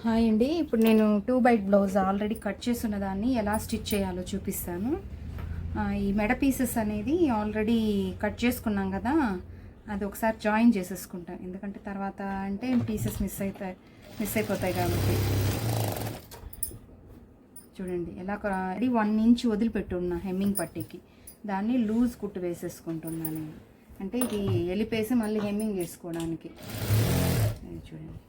Hi అండి. ఇప్పుడు నేను 2 బైట్ బ్లౌజ్ ఆల్రెడీ కట్ చేసున్న దాన్ని ఎలా స్టిచ్ చేయాలో చూపిస్తాను. ఈ మెడ పీసెస్ అనేది ఆల్రెడీ కట్ చేసుకున్నాం కదా, అది ఒకసారి జాయిన్ చేసేసుకుంటాం. ఎందుకంటే తర్వాత అంటే పీసెస్ మిస్ అయిపోతాయి కాబట్టి. చూడండి ఎలా 1 ఇంచ్ వదిలిపెట్టున్నా హెమ్మింగ్ పట్టీకి, దాన్ని లూజ్ కుట్టు వేసేసుకుంటున్నాను నేను. అంటే ఇది ఎలిపేసి మళ్ళీ హెమ్మింగ్ వేసుకోవడానికి. చూడండి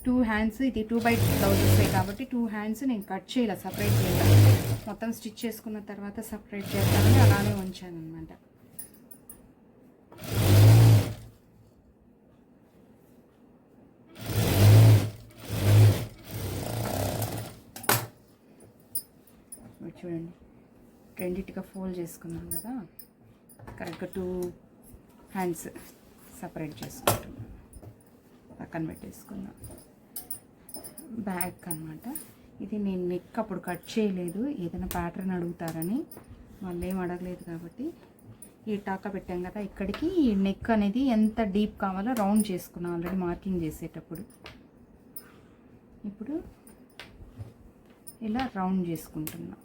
2 హ్యాండ్స్, ఇది 2 బైట్ బ్లౌజెస్ కాబట్టి 2 హ్యాండ్స్ నేను కట్ చేయాలి, సపరేట్ చేయాలి. మొత్తం స్టిచ్ చేసుకున్న తర్వాత సపరేట్ చేస్తానని అలానే ఉంచాను అనమాట. చూడండి రెండిటిగా ఫోల్డ్ చేసుకున్నాం కదా, కరెక్ట్గా 2 హ్యాండ్స్ సపరేట్ చేసుకుంటున్నాను, పక్కన పెట్టేసుకున్నాం. బ్యాక్ అనమాట ఇది. నేను నెక్ అప్పుడు కట్ చేయలేదు, ఏదైనా ప్యాటర్న్ అడుగుతారని. వాళ్ళు ఏం అడగలేదు కాబట్టి ఈ టాకా పెట్టాం కదా, ఇక్కడికి ఈ నెక్ అనేది ఎంత డీప్ కావాలో రౌండ్ చేసుకున్నాం ఆల్రెడీ మార్కింగ్ చేసేటప్పుడు. ఇప్పుడు ఇలా రౌండ్ చేసుకుంటున్నాం,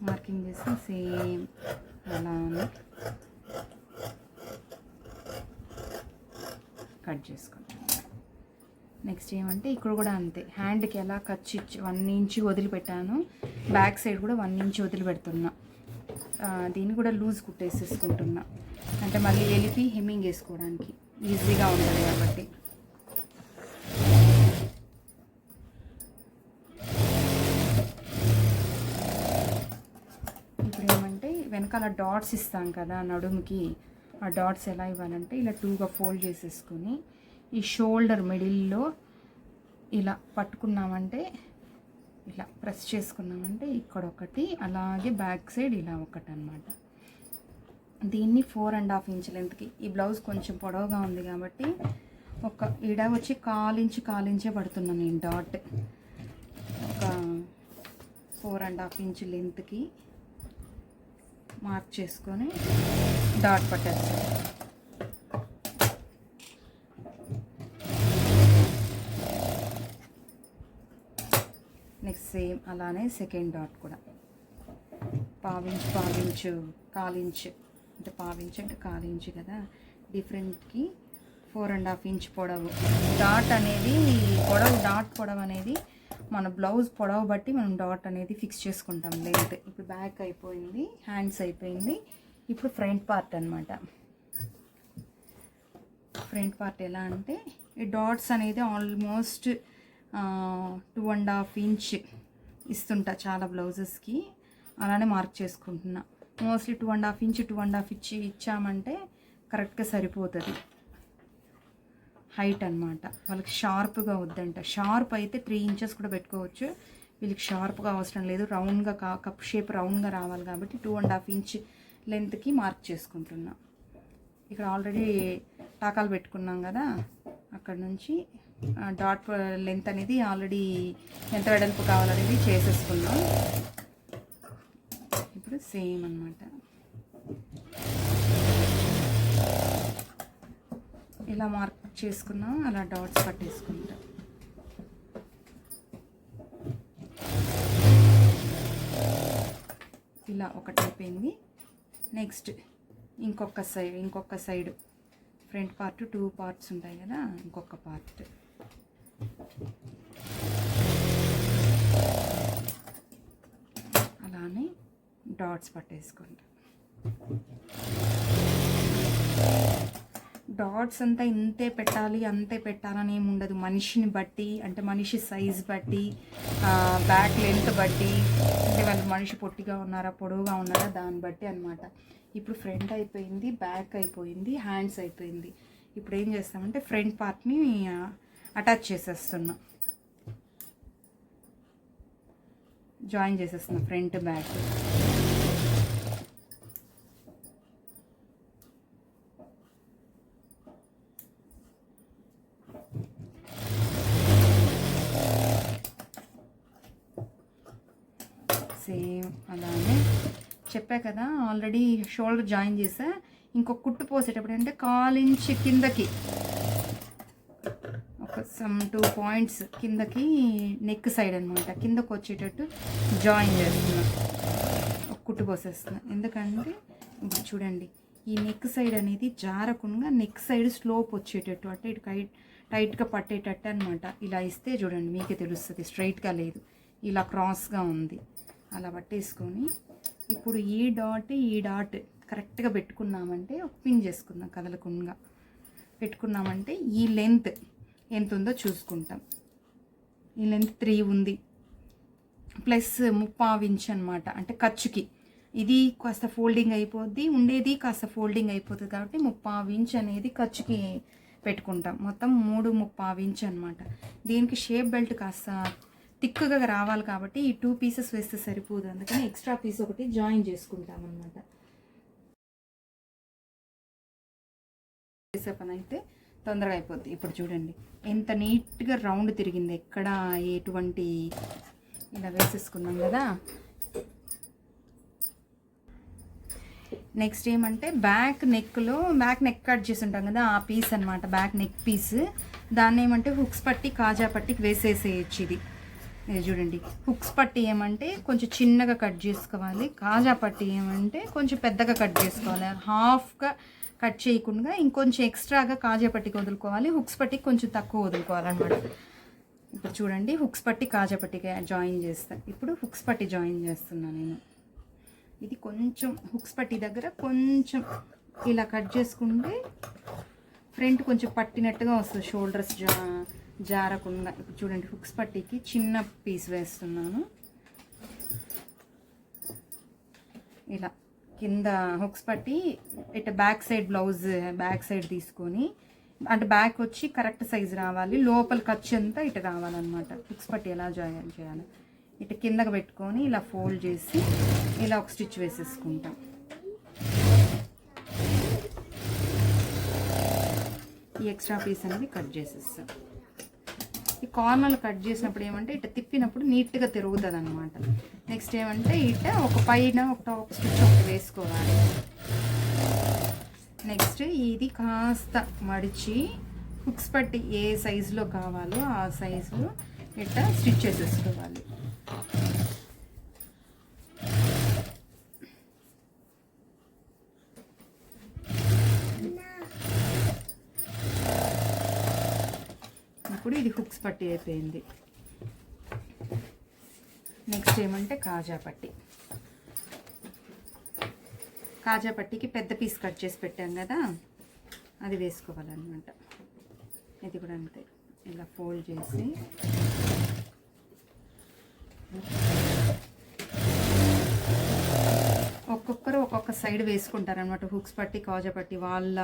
మార్కింగ్ చేసి సేమ్ అలా కట్ చేసుకుంటాం. నెక్స్ట్ ఏమంటే ఇక్కడ కూడా అంతే, హ్యాండ్కి ఎలా ఖర్చు 1 ఇంచ్ వదిలిపెట్టాను, బ్యాక్ సైడ్ కూడా 1 ఇంచ్ వదిలిపెడుతున్నా. దీన్ని కూడా లూజ్ కుట్టేసేసుకుంటున్నా, అంటే మళ్ళీ ఎలిపి హెమ్మింగ్ వేసుకోవడానికి ఈజీగా ఉంటుంది కాబట్టి. ఇప్పుడు ఏమంటే వెనకాల డాట్స్ ఇస్తాం కదా నడుముకి, ఆ డాట్స్ ఎలా ఇవ్వాలంటే ఇలా 2గా ఫోల్డ్ చేసేసుకొని ఈ షోల్డర్ మిడిల్లో ఇలా పట్టుకున్నామంటే, ఇలా ప్రెస్ చేసుకున్నామంటే ఇక్కడ ఒకటి, అలాగే బ్యాక్ సైడ్ ఇలా ఒకటి అనమాట. దీన్ని 4.5 ఇంచ్ లెంత్కి, ఈ బ్లౌజ్ కొంచెం పొడవుగా ఉంది కాబట్టి ఒక ఈడ వచ్చి 1/4 ఇంచే పడుతున్నాను నేను డాట్. ఒక 4.5 ఇంచ్ లెంత్కి మార్క్ చేసుకొని డాట్ పట్టేస్తాను. నెక్స్ట్ సేమ్ అలానే సెకండ్ డాట్ కూడా పావించు 1/4 ఇంచ్, అంటే పావించు అంటే 1/4 ఇంచ్ కదా, డిఫరెంట్కి 4.5 ఇంచ్ పొడవు. డాట్ అనేది డాట్ పొడవు అనేది మన బ్లౌజ్ పొడవు బట్టి మనం డాట్ అనేది ఫిక్స్ చేసుకుంటాం లెంత్. ఇప్పుడు బ్యాక్ అయిపోయింది, హ్యాండ్స్ అయిపోయింది. ఇప్పుడు ఫ్రంట్ పార్ట్ అనమాట. ఫ్రంట్ పార్ట్ ఎలా అంటే ఈ డాట్స్ అనేది ఆల్మోస్ట్ 2.5 ఇంచ్ ఇస్తుంటా చాలా బ్లౌజెస్కి, అలానే మార్క్ చేసుకుంటున్నా. మోస్ట్లీ 2.5 ఇంచ్ ఇచ్చామంటే కరెక్ట్గా సరిపోతుంది హైట్ అనమాట. వాళ్ళకి షార్ప్గా వద్దంట, షార్ప్ అయితే 3 ఇంచెస్ కూడా పెట్టుకోవచ్చు. వీళ్ళకి షార్ప్గా అవసరం లేదు, రౌండ్గా కప్ షేప్ రౌండ్గా రావాలి కాబట్టి 2.5 ఇంచ్ లెంత్కి మార్క్ చేసుకుంటున్నా. ఇక్కడ ఆల్రెడీ టాకాలు పెట్టుకున్నాం కదా, అక్కడ నుంచి డాట్ లెంత్ అనేది ఆల్రెడీ ఎంత వెడల్పు కావాలనేది చేసేసుకున్నాం. ఇప్పుడు సేమ్ అన్నమాట, ఇలా మార్క్ చేసుకున్నాం, అలా డాట్స్ పట్టేసుకుంటాం. ఇలా ఒకటి అయిపోయింది. నెక్స్ట్ ఇంకొక సైడ్ ఫ్రంట్ పార్ట్ 2 పార్ట్స్ ఉంటాయి కదా, ఇంకొక పార్ట్ అలానే డాట్స్ పట్టేసుకుంటాం. డాట్స్ అంతా ఇంతే పెట్టాలి అంతే పెట్టాలని ఏమి ఉండదు, మనిషిని బట్టి, అంటే మనిషి సైజ్ బట్టి, బ్యాక్ లెంత్ బట్టి, అంటే వాళ్ళు మనిషి పొట్టిగా ఉన్నారా పొడవుగా ఉన్నారా దాన్ని బట్టి అనమాట. ఇప్పుడు ఫ్రంట్ అయిపోయింది, బ్యాక్ అయిపోయింది, హ్యాండ్స్ అయిపోయింది. ఇప్పుడు ఏం చేస్తామంటే ఫ్రంట్ పార్ట్ని అటాచ్ చేసేస్తున్నాం, జాయిన్ చేసేస్తున్నాం ఫ్రంట్ బ్యాక్. సేమ్ అలానే చెప్పా కదా, ఆల్రెడీ షోల్డర్ జాయిన్ చేసా. ఇంకొక కుట్టు పోసేటప్పుడు అంటే 1/4 ఇంచ్ కిందకి ఒక సమ్ 2 పాయింట్స్ కిందకి నెక్ సైడ్ అనమాట, కిందకు వచ్చేటట్టు జాయిన్ చేస్తున్నా, ఒక కుట్టు పోసేస్తున్నా. ఎందుకంటే ఇప్పుడు చూడండి ఈ నెక్ సైడ్ అనేది జారకుండా నెక్ సైడ్ స్లోప్ వచ్చేటట్టు, అంటే ఇటు టైట్గా పట్టేటట్టు అనమాట. ఇలా ఇస్తే చూడండి మీకే తెలుస్తుంది, స్ట్రైట్గా లేదు, ఇలా క్రాస్గా ఉంది. అలా పట్టేసుకొని ఇప్పుడు ఈ డాట్ కరెక్ట్గా పెట్టుకున్నామంటే ఒక పిన్ చేసుకుందాం, కదలకుండా పెట్టుకున్నామంటే ఈ లెంత్ ఎంత ఉందో చూసుకుంటాం. ఈ లెంత్ 3 ఉంది, ప్లస్ 3/4 ఇంచ్ అనమాట. అంటే ఖర్చుకి ఇది కాస్త ఫోల్డింగ్ అయిపోద్ది, ఉండేది కాస్త ఫోల్డింగ్ అయిపోతుంది కాబట్టి 3/4 ఇంచ్ అనేది ఖర్చుకి పెట్టుకుంటాం. మొత్తం 3/4 ఇంచ్ అనమాట. దీనికి షేప్ బెల్ట్ కాస్త థిక్గా రావాలి కాబట్టి ఈ 2 పీసెస్ వేస్తే సరిపోదు, అందుకని ఎక్స్ట్రా పీస్ ఒకటి జాయిన్ చేసుకుంటాం అనమాట. చేసే పని అయితే తొందరగా అయిపోద్ది. ఇప్పుడు చూడండి ఎంత నీట్గా రౌండ్ తిరిగింది, ఎక్కడ ఎటువంటి, ఇలా వేసేసుకున్నాం కదా. నెక్స్ట్ ఏమంటే బ్యాక్ నెక్ కట్ చేసి ఉంటాం కదా, ఆ పీస్ అనమాట, బ్యాక్ నెక్ పీస్. దాన్ని ఏమంటే హుక్స్ పట్టి కాజా పట్టికి వేసేసేయచ్చు. ఇది చూడండి, హుక్స్ పట్టి ఏమంటే కొంచెం చిన్నగా కట్ చేసుకోవాలి, కాజా పట్టి ఏమంటే కొంచెం పెద్దగా కట్ చేసుకోవాలి. హాఫ్గా కట్ చేయకుండా ఇంకొంచెం ఎక్స్ట్రాగా కాజా పట్టికి వదులుకోవాలి, హుక్స్ పట్టికి కొంచెం తక్కువ వదులుకోవాలన్నమాట. ఇప్పుడు చూడండి హుక్స్ పట్టి కాజా పట్టికి జాయిన్ చేస్తాను. ఇప్పుడు హుక్స్ పట్టి జాయిన్ చేస్తున్నాను నేను. ఇది కొంచెం హుక్స్ పట్టి దగ్గర కొంచెం ఇలా కట్ చేసుకుంటే ఫ్రంట్ కొంచెం పట్టినట్టుగా వస్తుంది, షోల్డర్స్ జారకుండా. ఇప్పుడు చూడండి హుక్స్ పట్టికి చిన్న పీస్ వేస్తున్నాను. ఇలా కింద హుక్స్ పట్టి ఇటు back side blouse back side తీసుకొని, అంటే బ్యాక్ వచ్చి కరెక్ట్ సైజ్ రావాలి, లోపల ఖర్చు అంతా ఇటు రావాలన్నమాట. హుక్స్ పట్టి ఎలా జాయిన్ చేయాలి, ఇటు కిందకి పెట్టుకొని ఇలా ఫోల్డ్ చేసి ఇలా ఒక స్టిచ్ వేసేసుకుంటాం. ఈ ఎక్స్ట్రా పీస్ అనేది కట్ చేసేస్తాం. ఈ కార్నర్లు కట్ చేసినప్పుడు ఏమంటే ఇట్లా తిప్పినప్పుడు నీట్గా తిరుగుతుంది అనమాట. నెక్స్ట్ ఏమంటే ఇట్లా ఒక పైన ఒక స్టిచ్ ఒకటి వేసుకోవాలి. నెక్స్ట్ ఇది కాస్త మడిచి హుక్స్ పట్టి ఏ సైజులో కావాలో ఆ సైజులో ఇట్లా స్టిచ్ చేసేసుకోవాలి. ఇప్పుడు ఇది హుక్స్ పట్టి అయిపోయింది. నెక్స్ట్ ఏమంటే కాజా పట్టి. కాజా పట్టికి పెద్ద పీస్ కట్ చేసి పెట్టాం కదా, అది వేసుకోవాలన్నమాట. ఇది కూడా అంతే, ఇలా ఫోల్డ్ చేసి ఒక్కొక్కరు ఒక్కొక్క సైడ్ వేసుకుంటారనమాట. హుక్స్ పట్టి కాజా పట్టి వాళ్ళ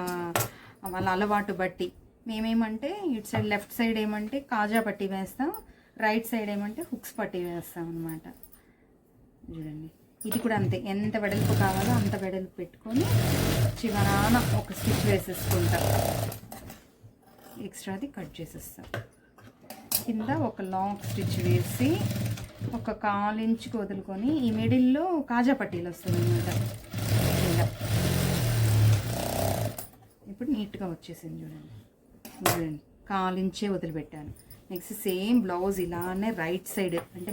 అలవాటు బట్టి. మేమేమంటే ఇటు సైడ్ లెఫ్ట్ సైడ్ ఏమంటే కాజా పట్టి వేస్తాం, రైట్ సైడ్ ఏమంటే హుక్స్ పట్టి వేస్తాం అనమాట. చూడండి ఇది కూడా అంతే, ఎంత వెడల్పు కావాలో అంత వెడల్పు పెట్టుకొని చివరాన ఒక స్టిచ్ వేసేసుకుంటాం, ఎక్స్ట్రాది కట్ చేసేస్తాం. కింద ఒక లాంగ్ స్టిచ్ వేసి ఒక 1/4 ఇంచుకి వదులుకొని ఈ మిడిల్లో కాజా పట్టీలు వస్తుంది అనమాట. ఇలా ఇప్పుడు నీట్గా వచ్చేసింది చూడండి. 1/4 ఇంచే వదిలిపెట్టాను. నెక్స్ట్ సేమ్ బ్లౌజ్ ఇలానే రైట్ సైడ్ అంటే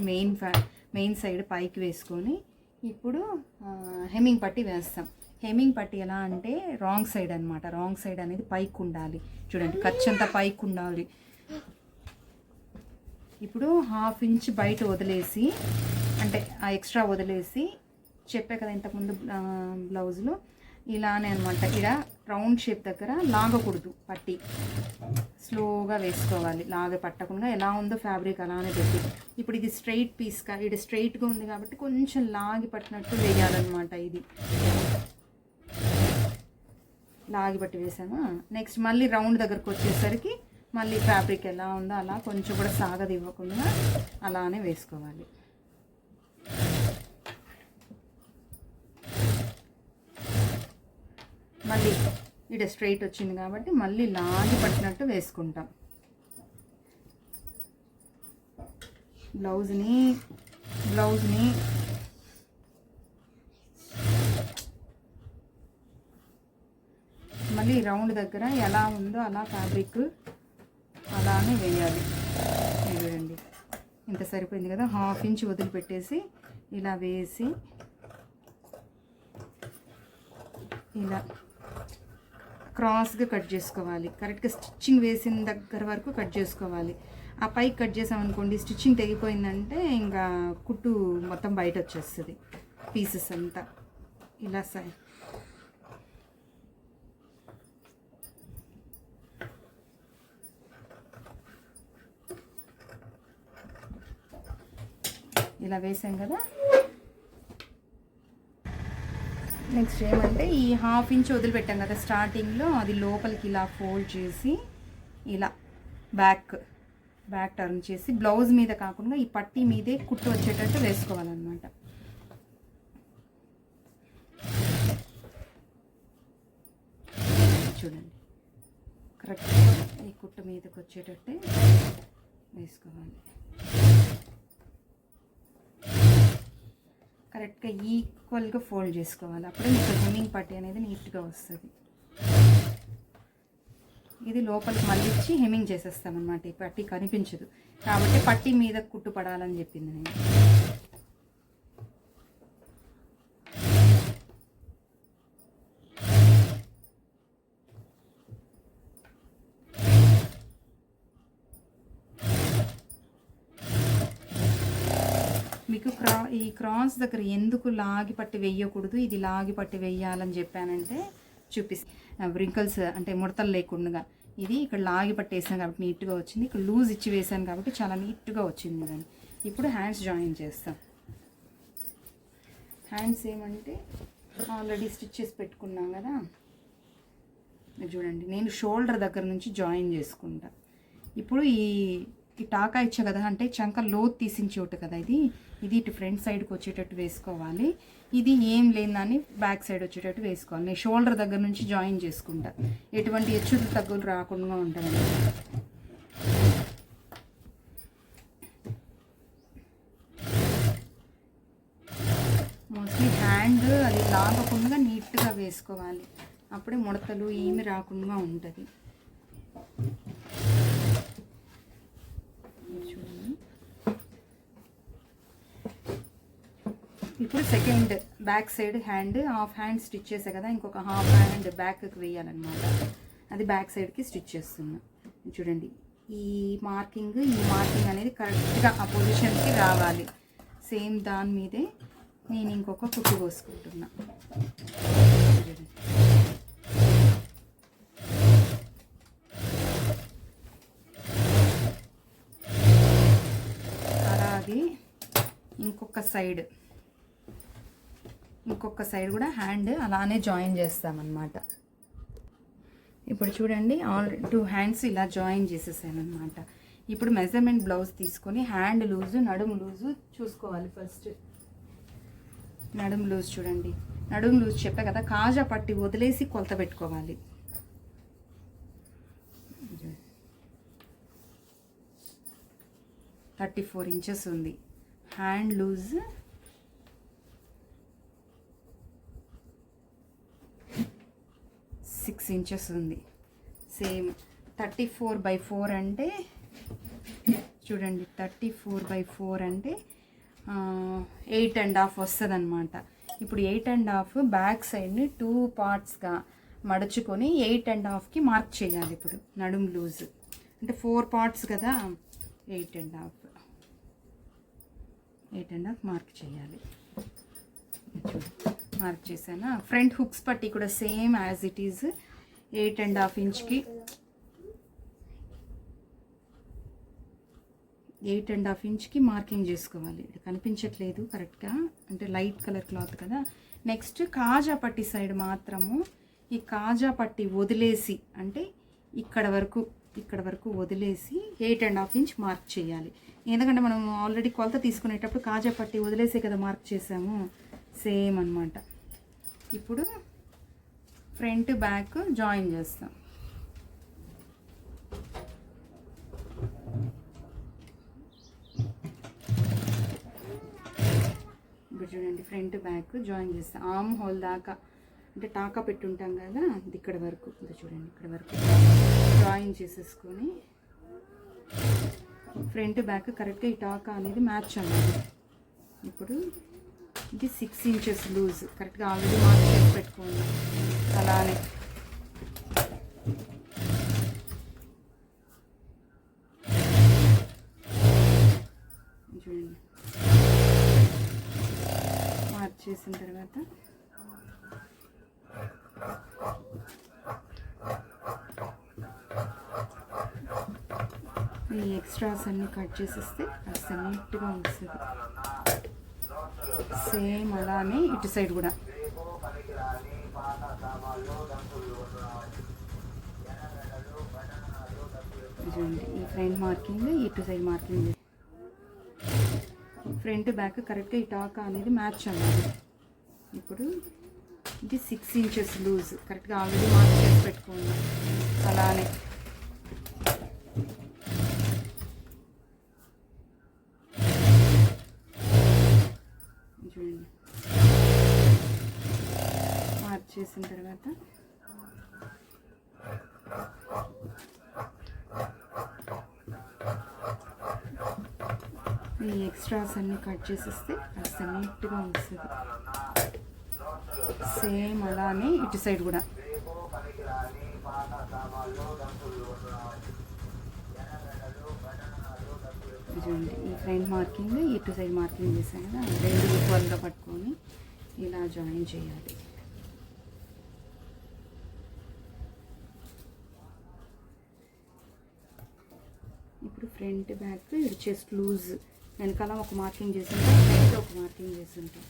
మెయిన్ సైడ్ పైకి వేసుకొని ఇప్పుడు హెమ్మింగ్ పట్టి వేస్తాం. హెమ్మింగ్ పట్టి ఎలా అంటే రాంగ్ సైడ్ అనమాట. రాంగ్ సైడ్ అనేది పైకి ఉండాలి. చూడండి ఖర్చు అంతా పైకి ఉండాలి. ఇప్పుడు 1/2 ఇంచ్ బయట వదిలేసి, అంటే ఆ ఎక్స్ట్రా వదిలేసి, చెప్పే కదా ఇంతకుముందు బ్లౌజ్లో ఇలానే అనమాట. ఇలా రౌండ్ షేప్ దగ్గర లాగకూడదు, పట్టి స్లోగా వేసుకోవాలి. లాగ పట్టకుండా ఎలా ఉందో ఫ్యాబ్రిక్ అలానే పెట్టి. ఇప్పుడు ఇది స్ట్రైట్ పీస్గా, ఇది స్ట్రైట్గా ఉంది కాబట్టి కొంచెం లాగి పట్టినట్టు వేయాలన్నమాట. ఇది లాగి పట్టి వేసాను. నెక్స్ట్ మళ్ళీ రౌండ్ దగ్గరకు వచ్చేసరికి మళ్ళీ ఫ్యాబ్రిక్ ఎలా ఉందో అలా కొంచెం కూడా సాగది ఇవ్వకుండా అలానే వేసుకోవాలి. మళ్ళీ ఇడ స్ట్రైట్ వచ్చింది కాబట్టి మళ్ళీ లాగి పట్టినట్టు వేసుకుంటాం. బ్లౌజ్ని మళ్ళీ రౌండ్ దగ్గర ఎలా ఉందో అలా ఫ్యాబ్రిక్ అలా అలానే వేయాలి. చూడండి ఇంత సరిపోయింది కదా. 1/2 ఇంచ్ వదిలిపెట్టేసి ఇలా వేసి ఇలా క్రాస్గా కట్ చేసుకోవాలి. కరెక్ట్గా స్టిచ్చింగ్ వేసిన దగ్గర వరకు కట్ చేసుకోవాలి. ఆ పైకి కట్ చేసామనుకోండి, స్టిచ్చింగ్ తెగిపోయిందంటే ఇంకా కుట్టు మొత్తం బయట వచ్చేస్తుంది, పీసెస్ అంతా. ఇలా ఇలా వేసాం కదా. నెక్స్ట్ ఏమంటే ఈ 1/2 ఇంచ్ వదిలిపెట్టాం కదా స్టార్టింగ్లో, అది లోపలికి ఇలా ఫోల్డ్ చేసి ఇలా బ్యాక్ టర్న్ చేసి బ్లౌజ్ మీద కాకుండా ఈ పట్టీ మీదే కుట్టు వచ్చేటట్టు వేసుకోవాలన్నమాట. చూడండి కరెక్ట్గా ఈ కుట్టు మీదకి వచ్చేటట్టే వేసుకోవాలి. కరెక్ట్గా ఈక్వల్గా ఫోల్డ్ చేసుకోవాలి. అప్పుడే మీకు హెమ్మింగ్ పట్టీ అనేది నీట్గా వస్తుంది. ఇది లోపలికి మళ్ళీ ఇచ్చి హెమ్మింగ్ చేసేస్తామన్నమాట. ఈ పట్టీ కనిపించదు కాబట్టి పట్టీ మీద కుట్టు పడాలని చెప్పింది నేను. మీకు ఈ క్రాస్ దగ్గర ఎందుకు లాగి పట్టి వేయకూడదు, ఇది లాగి పట్టి వేయాలని చెప్పానంటే రింకల్స్ అంటే ముడతలు లేకుండా ఇది ఇక్కడ లాగి పట్టి వేసాను కాబట్టి నీట్గా వచ్చింది. ఇక్కడ లూజ్ ఇచ్చి వేసాను కాబట్టి చాలా నీట్గా వచ్చింది కదండి. ఇప్పుడు హ్యాండ్స్ జాయిన్ చేస్తాం. హ్యాండ్స్ ఏమంటే ఆల్రెడీ స్టిచ్ చేసి పెట్టుకున్నాం కదా. చూడండి నేను షోల్డర్ దగ్గర నుంచి జాయిన్ చేసుకుంటా. ఇప్పుడు ఈ టాకా ఇచ్చా కదా, అంటే చంక లోతు తీసిన చోటు కదా ఇది ఇటు ఫ్రంట్ సైడ్కి వచ్చేటట్టు వేసుకోవాలి. ఇది ఏం లేదని బ్యాక్ సైడ్ వచ్చేటట్టు వేసుకోవాలి. నేను షోల్డర్ దగ్గర నుంచి జాయిన్ చేసుకుంటా, ఎటువంటి హెచ్చులు తగ్గులు రాకుండా ఉంటుంది. మోస్ట్లీ హ్యాండ్ అది లాగకుండా నీట్గా వేసుకోవాలి, అప్పుడే ముడతలు ఏమి రాకుండా ఉంటుంది. ఇప్పుడు second back side hand half hand stitch చేసా కదా, ఇంకొక హాఫ్ హ్యాండ్ బ్యాక్కి వేయాలన్నమాట. అది బ్యాక్ సైడ్కి స్టిచ్ చేస్తున్నా. చూడండి ఈ మార్కింగ్ అనేది కరెక్ట్గా ఆ పొజిషన్కి రావాలి. సేమ్ దాని మీదే నేను ఇంకొక కుట్టు పోసుకుంటున్నా. అలాగే ఇంకొక సైడ్ కూడా హ్యాండ్ అలానే జాయిన్ చేస్తామన్నమాట. ఇప్పుడు చూడండి ఆల్రెడీ 2 హ్యాండ్స్ ఇలా జాయిన్ చేసేసాను అనమాట. ఇప్పుడు మెజర్మెంట్ బ్లౌజ్ తీసుకొని హ్యాండ్ లూజు నడుము లూజు చూసుకోవాలి. ఫస్ట్ నడుము లూజ్ చూడండి, నడుము లూజ్ చెప్పా కదా, కాజా పట్టి వదిలేసి కొలత పెట్టుకోవాలి. 34 ఇంచెస్ ఉంది. హ్యాండ్ లూజ్ 6 ఇంచెస్ ఉంది. సేమ్ 34/4 అంటే చూడండి 34/4 అంటే 8.5 వస్తుంది అనమాట. ఇప్పుడు 8.5 బ్యాక్ సైడ్ని 2 పార్ట్స్గా మడుచుకొని 8.5కి మార్క్ చేయాలి. ఇప్పుడు నడుము లూజ్ అంటే 4 పార్ట్స్ కదా, 8.5 మార్క్ చేయాలి. మార్క్ చేశాను. ఫ్రంట్ హుక్స్ పట్టి కూడా సేమ్ యాజ్ ఇట్ ఈజ్ 8.5 ఇంచ్కి 8.5 ఇంచ్కి మార్కింగ్ చేసుకోవాలి. ఇది కనిపించట్లేదు కరెక్ట్గా, అంటే లైట్ కలర్ క్లాత్ కదా. నెక్స్ట్ కాజా పట్టి సైడ్ మాత్రము ఈ కాజా పట్టి వదిలేసి, అంటే ఇక్కడ వరకు వదిలేసి 8.5 ఇంచ్ మార్క్ చేయాలి. ఎందుకంటే మనం ఆల్రెడీ కొలత తీసుకునేటప్పుడు కాజా పట్టి వదిలేసే కదా మార్క్ చేసాము, సేమ్ అన్నమాట. ఇప్పుడు ఫ్రంట్ బ్యాక్ జాయిన్ చేస్తాం. ఇప్పుడు చూడండి ఫ్రంట్ బ్యాక్ జాయిన్ చేస్తాం. ఆర్మ్ హోల్ దాకా, అంటే టాకా పెట్టుంటాం కదా, ఇది ఇక్కడ వరకు, ఇది చూడండి ఇక్కడ వరకు జాయిన్ చేసేసుకొని ఫ్రంట్ బ్యాక్ కరెక్ట్గా ఈ టాక్ అనేది మ్యాచ్ అవ్వాలి. ఇప్పుడు ఇది 6 ఇంచెస్ లూజ్ కరెక్ట్గా ఆల్రెడీ మార్క్ చేసి పెట్టుకోండి. అలానే చూడండి, మార్క్ చేసిన తర్వాత ఈ ఎక్స్ట్రాస్ అన్నీ కట్ చేసేస్తే కాస్త నీట్గా వస్తుంది. సేమ్ అలానే ఇటు సైడ్ కూడా చూడండి, ఈ ఫ్రంట్ మార్కింగ్ ఇటు సైడ్ మార్కింగ్, ఫ్రంట్ బ్యాక్ కరెక్ట్గా ఈ టాక్ అనేది మ్యాచ్ అవ్వాలి. ఇప్పుడు ఇది 6 ఇంచెస్ లూజ్ కరెక్ట్గా ఆల్రెడీ మార్క్ చేసి పెట్టుకోండి. అలానే చూడండి, మార్క్ చేసిన తర్వాత ఈ ఎక్స్ట్రాస్ అన్నీ కట్ చేసేస్తే కాస్త నీట్గా వస్తుంది. సేమ్ అలానే ఇటు సైడ్ కూడా చూడండి, ఈ ఫ్రంట్ మార్కింగ్ ఇటు సైడ్ మార్కింగ్ చేశాను కదా, రెండు ఈక్వల్గా పట్టుకొని ఇలా జాయిన్ చేయాలి. ఇప్పుడు ఫ్రంట్ బ్యాక్ ఇటు చెస్ట్ లూజ్ వెనకాల ఒక మార్కింగ్ చేసి ఉంటాం, ఫ్రంట్ ఒక మార్కింగ్ చేసి ఉంటాం.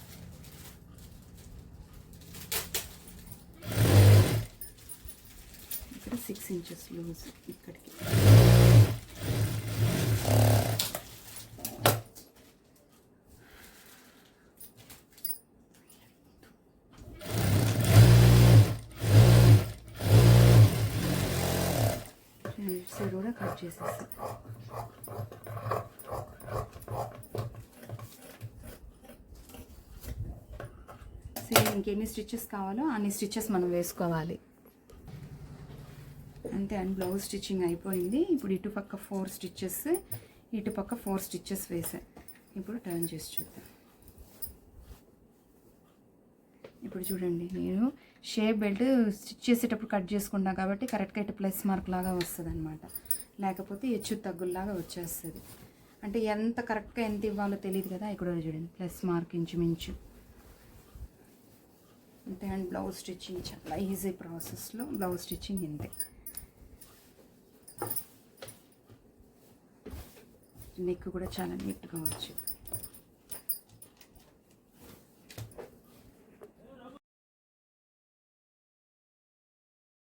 ఇక్కడ 6 ఇంచెస్ లూజ్ ఇక్కడికి. సైడ్ కూడా కట్ చేసేస్తా. సేమ్ ఇంకెన్ని స్టిచెస్ కావాలో అన్ని స్టిచెస్ మనం వేసుకోవాలి. అంతే అండి, బ్లౌజ్ స్టిచ్చింగ్ అయిపోయింది. ఇప్పుడు ఇటు పక్క 4 స్టిచెస్, ఇటు పక్క 4 స్టిచెస్ వేసా. ఇప్పుడు టర్న్ చేసి చూద్దాం. ఇప్పుడు చూడండి, నేను షేప్ బెల్ట్ స్టిచ్ చేసేటప్పుడు కట్ చేసుకుంటా కాబట్టి కరెక్ట్గా ఇటు ప్లస్ మార్క్ లాగా వస్తుంది అనమాట. లేకపోతే హెచ్చు తగ్గుల్లాగా వచ్చేస్తుంది. అంటే ఎంత కరెక్ట్గా ఎంత ఇవ్వాలో తెలియదు కదా. ఇక్కడ చూడండి, ప్లస్ మార్క్ ఇంచుమించు అంతే. అండ్ బ్లౌజ్ స్టిచ్చింగ్ చాలా ఈజీ ప్రాసెస్లో బ్లౌజ్ స్టిచ్చింగ్ ఇంతే. నెక్ కూడా చాలా నీట్గా వచ్చు.